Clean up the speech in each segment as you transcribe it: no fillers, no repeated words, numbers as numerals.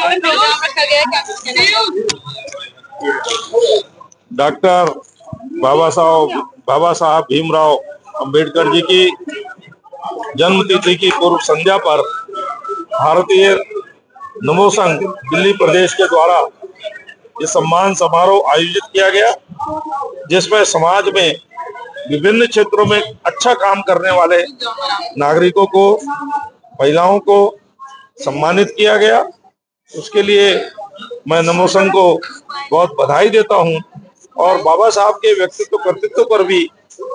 Programme रखा गया है, क्या कुछ कहना चाहेंगे? डॉक्टर बाबा साहब भीमराव अंबेडकर जी की जन्म तिथि की पूर्व संध्या पर भारतीय नमो संघ दिल्ली प्रदेश के द्वारा ये सम्मान समारोह आयोजित किया गया, जिसमें समाज में विभिन्न क्षेत्रों में अच्छा काम करने वाले नागरिकों को, महिलाओं को सम्मानित किया गया। उसके लिए मैं नमो संघ को बहुत बधाई देता हूं और बाबा साहब के व्यक्तित्व कर्तृत्व पर भी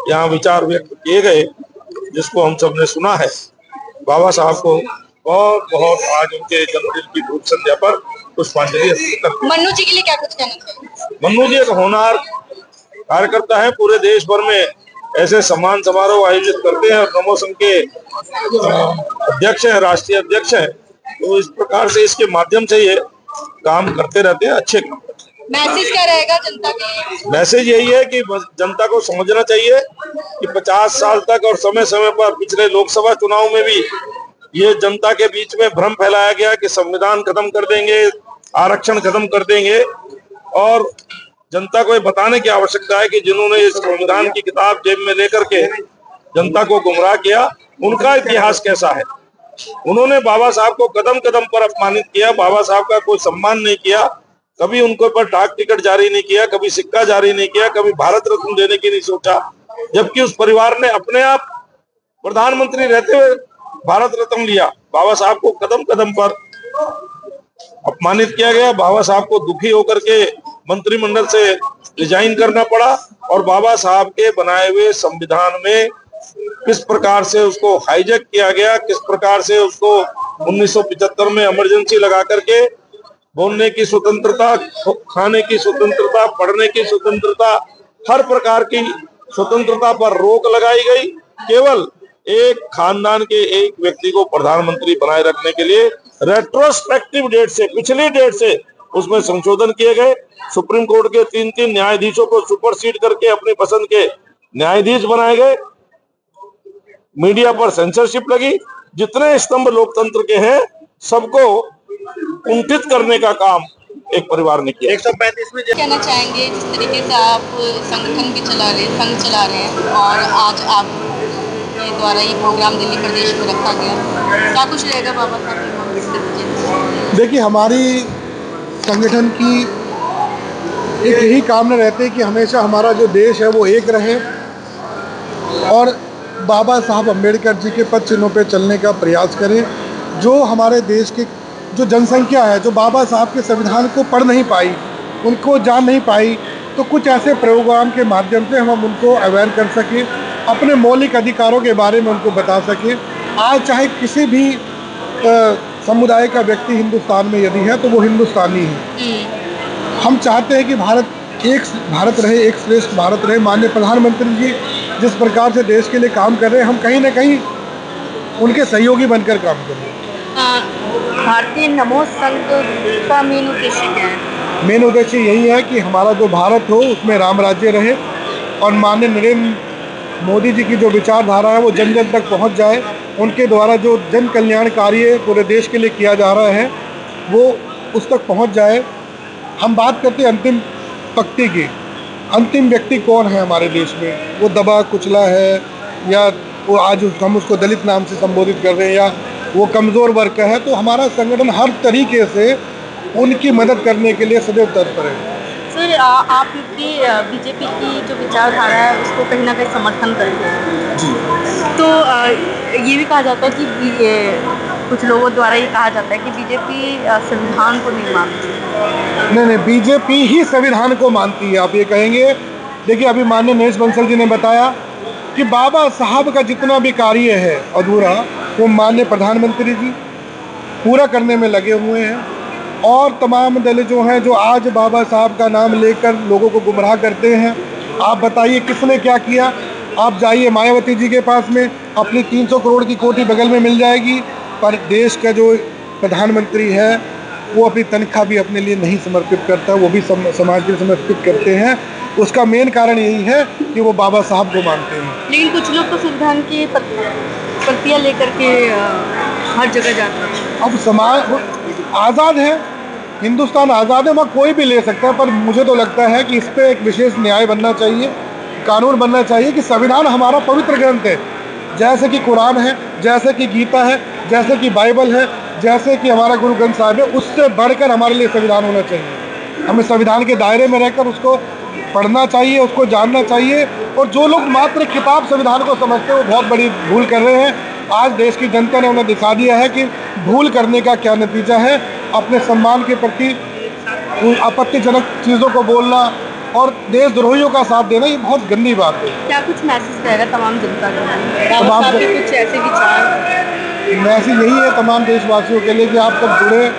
यहाँ विचार व्यक्त किए गए, जिसको हम सबने सुना है। बाबा साहब को बहुत बहुत आज उनके जन्मदिन की पूर्व संध्या पर पुष्पांजलि अर्पित करते हैं। मन्नू जी के लिए क्या कुछ कहना चाहिए? मन्नू जी एक होनहार कार्यकर्ता है, पूरे देश भर में ऐसे सम्मान समारोह आयोजित करते हैं और नमो संघ के अध्यक्ष हैं, राष्ट्रीय अध्यक्ष हैं। तो इस प्रकार से इसके माध्यम से ये काम करते रहते हैं, अच्छे काम। मैसेज क्या रहेगा जनता के लिए? मैसेज यही है कि जनता को समझना चाहिए कि 50 साल तक और समय समय पर पिछले लोकसभा चुनाव में भी ये जनता के बीच में भ्रम फैलाया गया कि संविधान खत्म कर देंगे, आरक्षण खत्म कर देंगे, और जनता को ये बताने की आवश्यकता है कि जिन्होंने इस संविधान की किताब जेब में लेकर के जनता को गुमराह किया, उनका इतिहास कैसा है। उन्होंने बाबा साहब को कदम कदम पर अपमानित किया, बाबा साहब का कोई सम्मान नहीं किया, कभी उनके ऊपर डाक टिकट जारी नहीं किया, कभी सिक्का जारी नहीं किया, कभी भारत रत्न देने की नहीं सोचा, जबकि उस परिवार ने अपने आप प्रधानमंत्री रहते हुए भारत रत्न लिया। बाबा साहब को कदम कदम पर अपमानित किया गया, बाबा साहब को दुखी होकर के मंत्रिमंडल से रिजाइन करना पड़ा और बाबा साहब के बनाए हुए संविधान में किस प्रकार से उसको हाईजैक किया गया, किस प्रकार से उसको 1975 में इमरजेंसी लगा करके बोलने की स्वतंत्रता, खाने की स्वतंत्रता, पढ़ने की स्वतंत्रता, हर प्रकार की स्वतंत्रता पर रोक लगाई गई, केवल एक खानदान के एक व्यक्ति को प्रधानमंत्री बनाए रखने के लिए रेट्रोस्पेक्टिव डेट से, पिछली डेट से उसमें संशोधन किए गए। सुप्रीम कोर्ट के 3 न्यायाधीशों को सुपरसीड करके अपनी पसंद के न्यायाधीश बनाए गए। मीडिया पर सेंसरशिप लगी। जितने स्तंभ लोकतंत्र के हैं सबको कुंठित करने का काम एक परिवार ने किया। 135 में कहना चाहेंगे, जिस तरीके से आप संगठन भी चला रहे, संघ चला रहे हैं और आज आप के द्वारा ये प्रोग्राम दिल्ली प्रदेश में रखा गया, क्या कुछ रहेगा बाबा साहब? देखिए, हमारी संगठन की एक यही कामना रहती है कि हमेशा हमारा जो देश है वो एक रहे और बाबा साहब अम्बेडकर जी के पद चिन्हों पे चलने का प्रयास करें। जो हमारे देश की जो जनसंख्या है, जो बाबा साहब के संविधान को पढ़ नहीं पाई, उनको जान नहीं पाई, तो कुछ ऐसे प्रोग्राम के माध्यम से हम उनको अवेयर कर सकें, अपने मौलिक अधिकारों के बारे में उनको बता सकें। आज चाहे किसी भी समुदाय का व्यक्ति हिंदुस्तान में यदि है तो वो हिंदुस्तानी है। हम चाहते हैं कि भारत एक भारत रहे, एक श्रेष्ठ भारत रहे। माननीय प्रधानमंत्री जी जिस प्रकार से देश के लिए काम कर रहे हैं, हम कहीं ना कहीं उनके सहयोगी बनकर काम करें। भारतीय नमो संघ का मेन उद्देश्य क्या है? मेन उद्देश्य यही है कि हमारा जो भारत हो उसमें राम राज्य रहे और माननीय नरेंद्र मोदी जी की जो विचारधारा है वो जन जन तक पहुंच जाए। उनके द्वारा जो जन कल्याण कार्य पूरे देश के लिए किया जा रहा है वो उस तक पहुंच जाए। हम बात करते हैं अंतिम पंक्ति की, अंतिम व्यक्ति कौन है हमारे देश में? वो दबा कुचला है या वो आज हम उसको दलित नाम से संबोधित कर रहे हैं या वो कमज़ोर वर्ग का है। तो हमारा संगठन हर तरीके से उनकी मदद करने के लिए सदैव तत्पर है। सर, आप भी बीजेपी की जो विचारधारा है उसको कहीं ना कहीं समर्थन करते हैं जी। तो ये भी कहा जाता है कि कुछ लोगों द्वारा ये कहा जाता है कि बीजेपी संविधान को नहीं मानती। नहीं, बीजेपी ही संविधान को मानती है, आप ये कहेंगे। देखिए, अभी माननीय नरेश बंसल जी ने बताया कि बाबा साहब का जितना भी कार्य है अधूरा, वो माननीय प्रधानमंत्री जी पूरा करने में लगे हुए हैं। और तमाम दल जो हैं जो आज बाबा साहब का नाम लेकर लोगों को गुमराह करते हैं, आप बताइए किसने क्या किया? आप जाइए मायावती जी के पास में, अपनी 300 करोड़ की कोठी बगल में मिल जाएगी, पर देश का जो प्रधानमंत्री है वो अपनी तनख्वाह भी अपने लिए नहीं समर्पित करता, वो भी समाज के लिए समर्पित करते हैं। उसका मेन कारण यही है कि वो बाबा साहब को मानते हैं। लेकिन कुछ लोग तो संविधान की प्रतियां लेकर के हर जगह जाते हैं। अब समाज आज़ाद है, हिंदुस्तान आज़ाद है, वहाँ कोई भी ले सकता है, पर मुझे तो लगता है कि इस पर एक विशेष न्याय बनना चाहिए, कानून बनना चाहिए कि संविधान हमारा पवित्र ग्रंथ है, जैसे कि कुरान है, जैसे कि गीता है, जैसे कि बाइबल है, जैसे कि हमारा गुरु ग्रंथ साहिब है, उससे बढ़कर हमारे लिए संविधान होना चाहिए। हमें संविधान के दायरे में रहकर उसको पढ़ना चाहिए, उसको जानना चाहिए। और जो लोग मात्र किताब संविधान को समझते हैं वो बहुत बड़ी भूल कर रहे हैं। आज देश की जनता ने उन्हें दिखा दिया है कि भूल करने का क्या नतीजा है। अपने सम्मान के प्रति आपत्तिजनक चीज़ों को बोलना और देशद्रोहियों का साथ देना, ये बहुत गंदी बात है। क्या कुछ मैसेज रहेगा तमाम जनता को? तमाम बाबा साहब के कुछ ऐसे विचार? मैसेज यही है तमाम देशवासियों के लिए कि आप सब जुड़े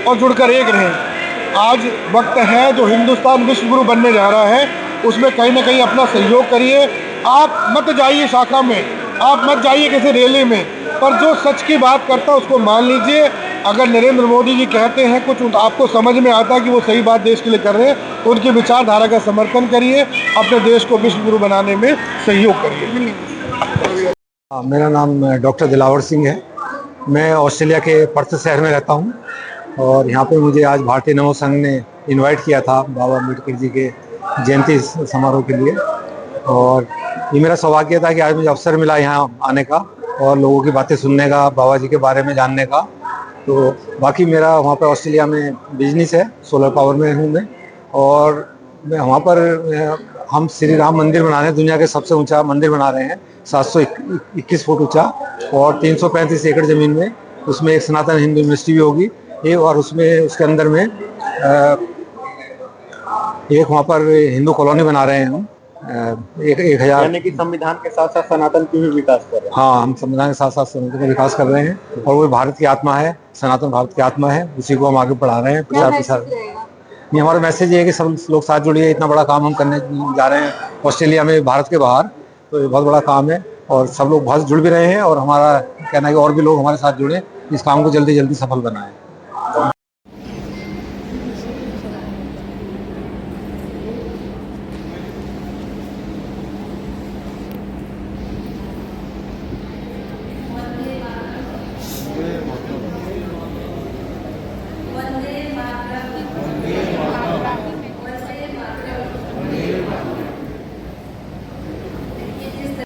और जुड़कर एक रहें। आज वक्त है जो हिंदुस्तान विश्व गुरु बनने जा रहा है, उसमें कहीं ना कहीं अपना सहयोग करिए। आप मत जाइए शाखा में, आप मत जाइए किसी रैली में, पर जो सच की बात करता है उसको मान लीजिए। अगर नरेंद्र मोदी जी कहते हैं कुछ आपको समझ में आता है कि वो सही बात देश के लिए कर रहे हैं, तो उनकी विचारधारा का समर्थन करिए, अपने देश को विश्व गुरु बनाने में सहयोग करिए। मेरा नाम डॉक्टर दिलावर सिंह है। मैं ऑस्ट्रेलिया के पर्थ शहर में रहता हूँ और यहाँ पे मुझे आज भारतीय नवो संघ ने इनवाइट किया था बाबा अम्बेडकर जी के जयंती समारोह के लिए, और ये मेरा सौभाग्य था कि आज मुझे अवसर मिला यहाँ आने का और लोगों की बातें सुनने का, बाबा जी के बारे में जानने का। तो बाकी मेरा वहाँ पे ऑस्ट्रेलिया में बिजनेस है, सोलर पावर में हूँ मैं, और मैं वहाँ पर हम श्री राम मंदिर बना रहे हैं, दुनिया के सबसे ऊंचा मंदिर बना रहे हैं, 721 फुट ऊंचा और 335 एकड़ ज़मीन में। उसमें एक सनातन हिंदू यूनिवर्सिटी भी होगी और उसमें उसके अंदर में एक वहाँ पर हिंदू कॉलोनी बना रहे हैं हम। 1000 यानी कि संविधान के साथ साथ सनातन की भी विकास कर रहे हैं। हाँ, हम संविधान के साथ साथ सनातन का विकास कर रहे हैं और वो भारत की आत्मा है, सनातन भारत की आत्मा है, उसी को हम आगे बढ़ा रहे हैं, प्रचार प्रसार। ये हमारा मैसेज ये है कि सब लोग साथ जुड़िए। इतना बड़ा काम हम करने जा रहे हैं ऑस्ट्रेलिया में, भारत के बाहर, तो ये बहुत बड़ा काम है और सब लोग बहुत जुड़ भी रहे हैं और हमारा कहना है कि और भी लोग हमारे साथ जुड़े, इस काम को जल्दी जल्दी सफल बनाएं।